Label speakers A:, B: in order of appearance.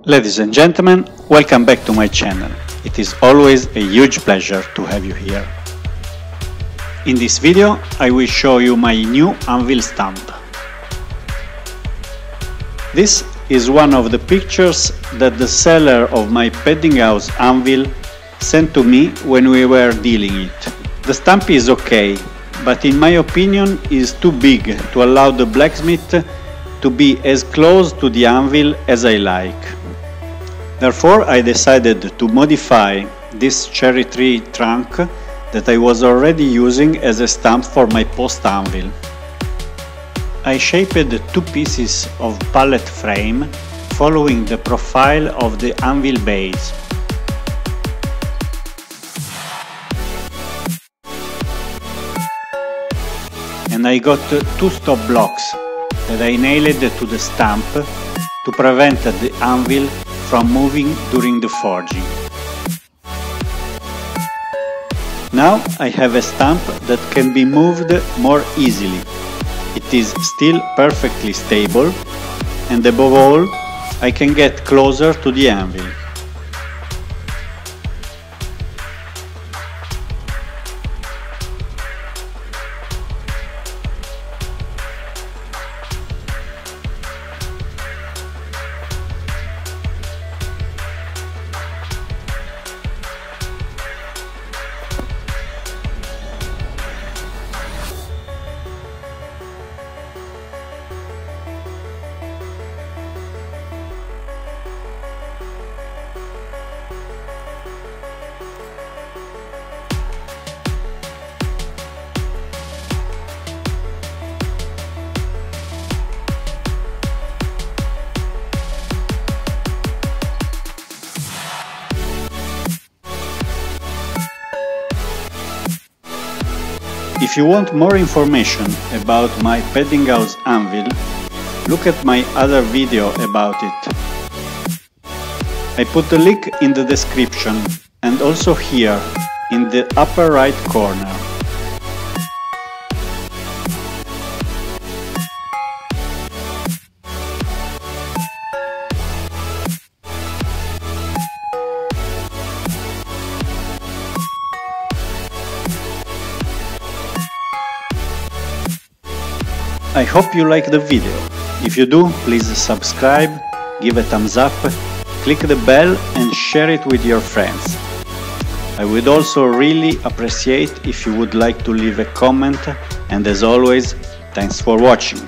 A: Ladies and gentlemen, welcome back to my channel. It is always a huge pleasure to have you here. In this video I will show you my new anvil stump. This is one of the pictures that the seller of my Peddinghaus anvil sent to me when we were dealing it. The stump is okay, but in my opinion is too big to allow the blacksmith to be as close to the anvil as I like. Therefore I decided to modify this cherry tree trunk that I was already using as a stump for my post anvil. I shaped two pieces of pallet frame following the profile of the anvil base. And I got two stop blocks that I nailed to the stump to prevent the anvil from moving during the forging. Now I have a stump that can be moved more easily. It is still perfectly stable, and above all, I can get closer to the anvil. If you want more information about my Peddinghaus anvil, look at my other video about it. I put the link in the description and also here in the upper right corner. I hope you like the video. If you do, please subscribe, give a thumbs up, click the bell and share it with your friends. I would also really appreciate if you would like to leave a comment, and as always, thanks for watching.